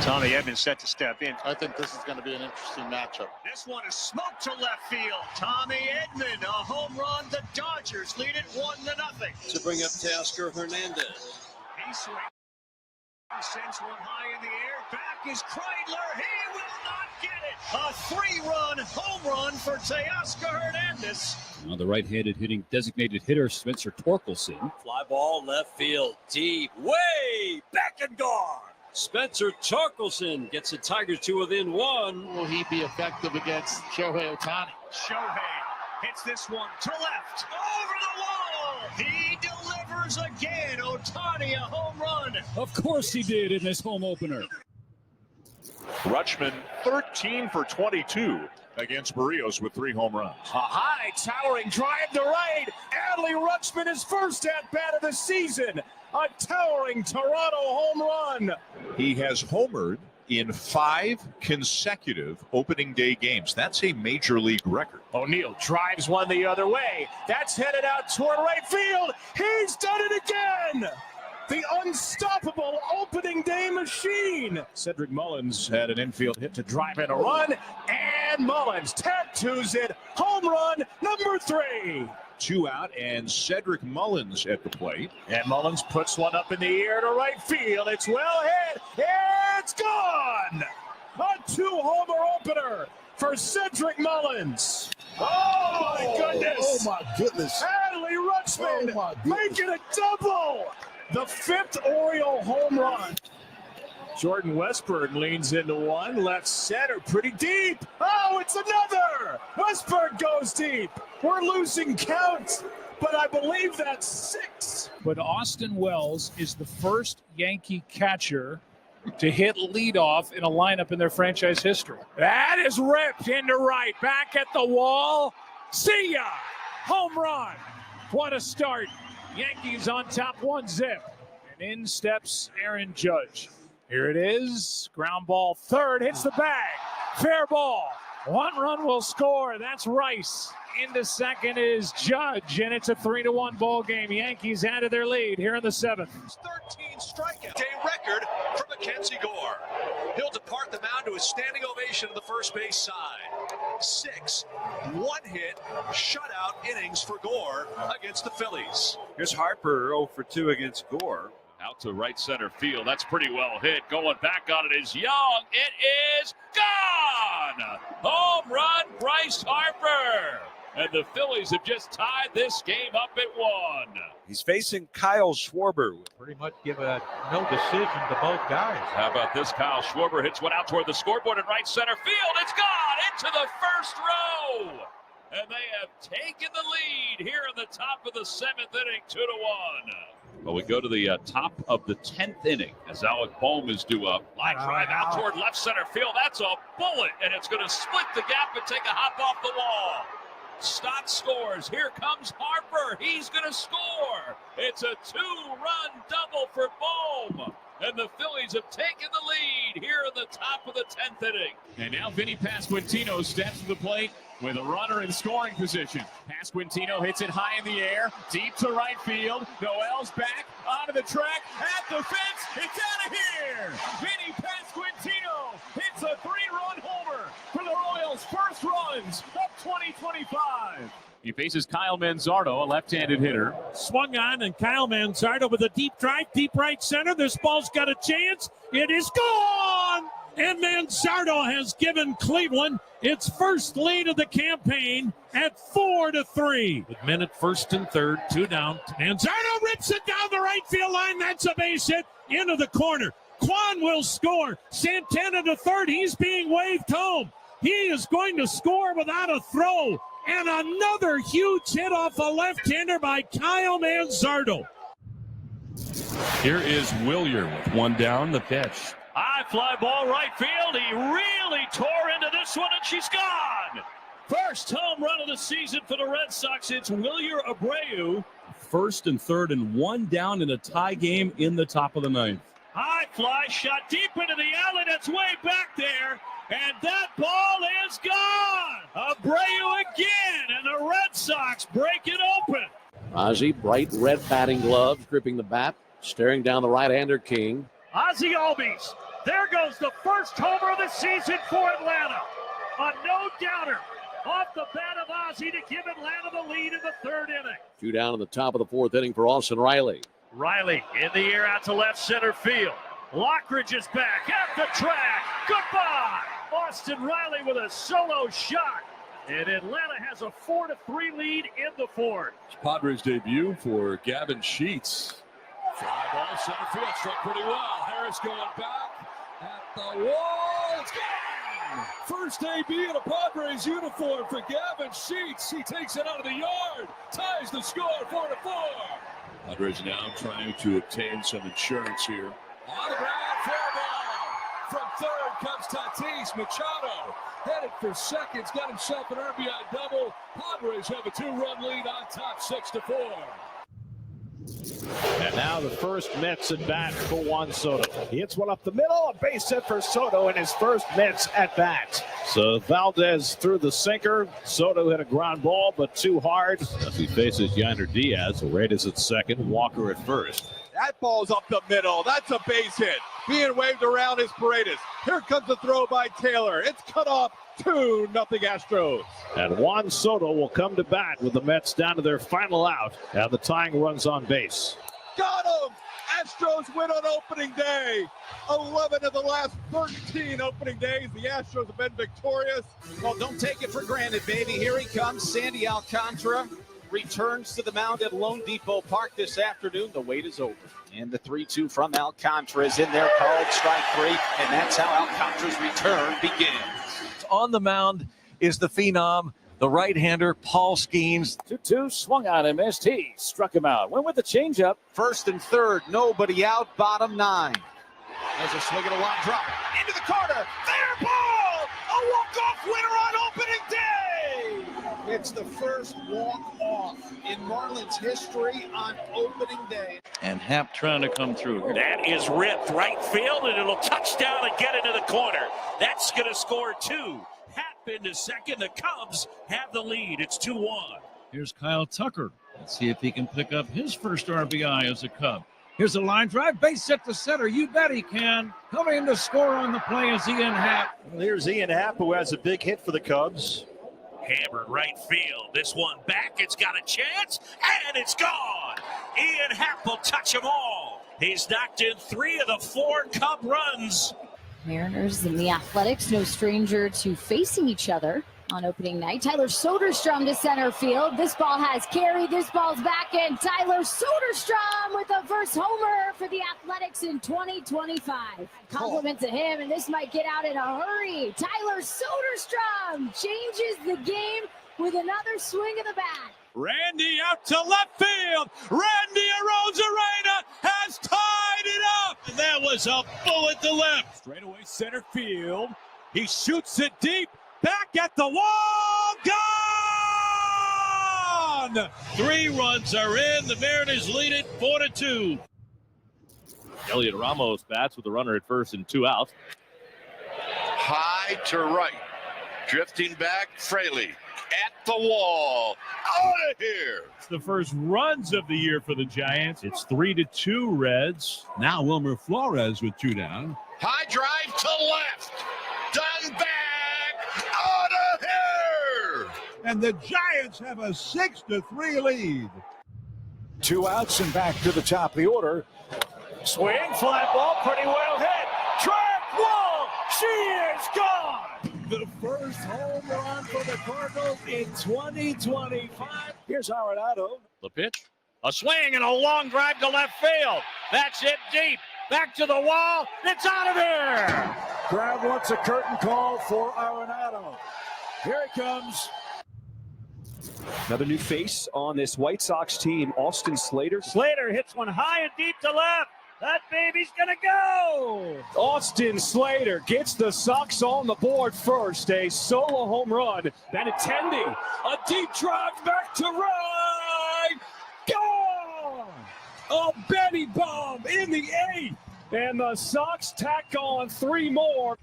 Tommy Edman set to step in. I think this is going to be an interesting matchup. This one is smoked to left field. Tommy Edman, a home run. The Dodgers lead it 1-0. To bring up Teoscar Hernandez. He swings, sends one high in the air. Back is Kreidler. He will not get it. A 3-run home run for Teoscar Hernandez. Now the right-handed hitting designated hitter Spencer Torkelson. Fly ball left field, deep, way back and gone. Spencer Torkelson gets the Tigers to within one. Will he be effective against Shohei Ohtani? Shohei hits this one to left, over the wall. He delivers again. Ohtani a home run. Of course he did in this home opener. Rutschman 13 for 22 against Barrios with 3 home runs. A high towering drive to right. Adley Rutschman, his first at-bat of the season. A towering Toronto home run. He has homered in 5 consecutive opening day games. That's a major league record. O'Neill drives one the other way. That's headed out toward right field. He's done it again. The unstoppable opening day machine. Cedric Mullins had an infield hit to drive in a run, and Mullins tattoos it. Home run number 3. 2 out, and Cedric Mullins at the plate. And Mullins puts one up in the air to right field. It's well hit. It's gone. A 2-homer opener for Cedric Mullins. Oh, my goodness. Oh, my goodness. Adley Rutschman making a double. The 5th Oriole home run. Jordan Westburg leans into one. Left center, pretty deep. Oh, it's another. Westburg goes deep. We're losing count, but I believe that's 6. But Austin Wells is the first Yankee catcher to hit leadoff in a lineup in their franchise history. That is ripped into right. Back at the wall. See ya. Home run. What a start. Yankees on top 1-0. And in steps Aaron Judge. Here it is. Ground ball third. Hits the bag. Fair ball. 1 run will score. That's Rice. Into second is Judge. And it's a 3-1 ball game. Yankees added their lead here in the 7th. 13 strikeouts. A record for Mackenzie Gore. He'll depart the mound to a standing ovation on the first base side. 6 one-hit shutout innings for Gore against the Phillies. Here's Harper 0 for 2 against Gore. Out to right center field. That's pretty well hit. Going back on it is Young. It is gone! Home run, Bryce Harper! And the Phillies have just tied this game up at 1. He's facing Kyle Schwarber. Pretty much give a no decision to both guys. How about this? Kyle Schwarber hits one out toward the scoreboard in right center field. It's gone into the first row. And they have taken the lead here in the top of the 7th inning, 2-1. Well, we go to the top of the 10th inning as Alec Bohm is due up. Line drive out toward left center field. That's a bullet, and it's going to split the gap and take a hop off the wall. Stott scores. Here comes Harper. He's going to score. It's a 2-run double for Bohm. And the Phillies have taken the lead here in the top of the 10th inning. And now Vinny Pasquantino steps to the plate with a runner in scoring position. Pasquantino hits it high in the air, deep to right field. Noel's back onto the track, at the fence. It's out of here. Vinny Pasquantino hits a 3-run homer for the Royals' first runs of 2025. He faces Kyle Manzardo, a left-handed hitter. Swung on, and Kyle Manzardo with a deep drive, deep right center. This ball's got a chance. It is gone! And Manzardo has given Cleveland its first lead of the campaign at 4-3. With men at first and third, 2 down. Manzardo rips it down the right field line. That's a base hit into the corner. Kwan will score. Santana to third. He's being waved home. He is going to score without a throw. And another huge hit off a left-hander by Kyle Manzardo. Here is Willier with 1 down, the pitch. High fly ball right field. He really tore into this one, and she's gone. First home run of the season for the Red Sox. It's Wilyer Abreu. First and third and 1 down in a tie game in the top of the 9th. High fly shot deep into the alley. That's way back there. And that ball is gone. Abreu again, and the Red Sox break it open. Ozzie, bright red batting gloves, gripping the bat, staring down the right-hander King. Ozzie Albies There goes the first homer of the season for Atlanta. A no-doubter off the bat of Ozzie to give Atlanta the lead in the third inning. 2 down in the top of the fourth inning for Austin Riley. Riley in the air out to left center field. Lockridge is back at the track. Goodbye. Austin Riley with a solo shot. And Atlanta has a 4-3 lead in the fourth. Padres debut for Gavin Sheets. Fly ball center field, struck pretty well. Harris going back at the wall. It's gone. First debut in a Padres uniform for Gavin Sheets. He takes it out of the yard, ties the score 4-4. Padres now trying to obtain some insurance here. On the ground, fair ball. From third comes Tatis. Machado headed for second. Got himself an RBI double. Padres have a 2-run lead on top, 6-4. And now the first Mets at bat for Juan Soto. He hits one up the middle, a base hit for Soto in his first Mets at bat. So Valdez threw the sinker. Soto hit a ground ball, but too hard. As he faces Yainer Diaz, Reyes at second, Walker at first. That ball's up the middle. That's a base hit. Being waved around is Paredes. Here comes the throw by Taylor. It's cut off. 2-0 Astros. And Juan Soto will come to bat with the Mets down to their final out. Now the tying runs on base. Got him! Astros win on opening day. 11 of the last 13 opening days, the Astros have been victorious. Well, don't take it for granted, baby. Here he comes. Sandy Alcantara returns to the mound at Lone Depot Park this afternoon. The wait is over. And the 3-2 from Alcantara is in there, called strike 3. And that's how Alcantara's return begins. On the mound is the phenom, the right-hander, Paul Skeens. 2-2, swung on him, missed. He struck him out. Went with the changeup. First and third, nobody out, bottom 9. There's a swing and a line drop. Into the corner. Fair ball! A walk-off winner on opening day! It's the first walk-off in Marlins history on opening day. And Happ trying to come through. That is ripped right field, and it'll touch down and get into the corner. That's going to score 2. Happ into second. The Cubs have the lead. It's 2-1. Here's Kyle Tucker. Let's see if he can pick up his first RBI as a Cub. Here's a line drive, base hit to center. You bet he can. Coming in to score on the play is Ian Happ. Well, here's Ian Happ, who has a big hit for the Cubs. Hammered right field. This one back. It's got a chance, and it's gone. Ian Happ will touch them all. He's knocked in 3 of the 4 Cub runs. Mariners and the Athletics, no stranger to facing each other on opening night. Tyler Soderstrom to center field. This ball has carried. This ball's back in. Tyler Soderstrom with the first homer for the Athletics in 2025. Compliment to him, and this might get out in a hurry. Tyler Soderstrom changes the game with another swing of the bat. Randy out to left field. Randy Arozarena has tied it up. And that was a bullet to left. Straightaway center field. He shoots it deep. Back at the wall. Gone! 3 runs are in. The Mariners lead it 4-2. Elliot Ramos bats with a runner at first and 2 outs. High to right. Drifting back, Fraley. At the wall. Out of here. It's the first runs of the year for the Giants. It's 3-2 Reds. Now Wilmer Flores with 2 down. High drive to left. Done back. Out of here. And the Giants have a 6-3 lead. 2 outs and back to the top of the order. Swing, fly ball, pretty well hit. Track wall. She is gone. The first home run for the Cardinals in 2025. Here's Arenado. The pitch. A swing and a long drive to left field. That's it deep. Back to the wall. It's out of there. Crowd wants a curtain call for Arenado. Here he comes. Another new face on this White Sox team, Austin Slater. Slater hits one high and deep to left. That baby's going to go. Austin Slater gets the Sox on the board first. A solo home run. Benintendi, a deep drive back to right. Gone! A Benny bomb in the 8th. And the Sox tack on 3 more.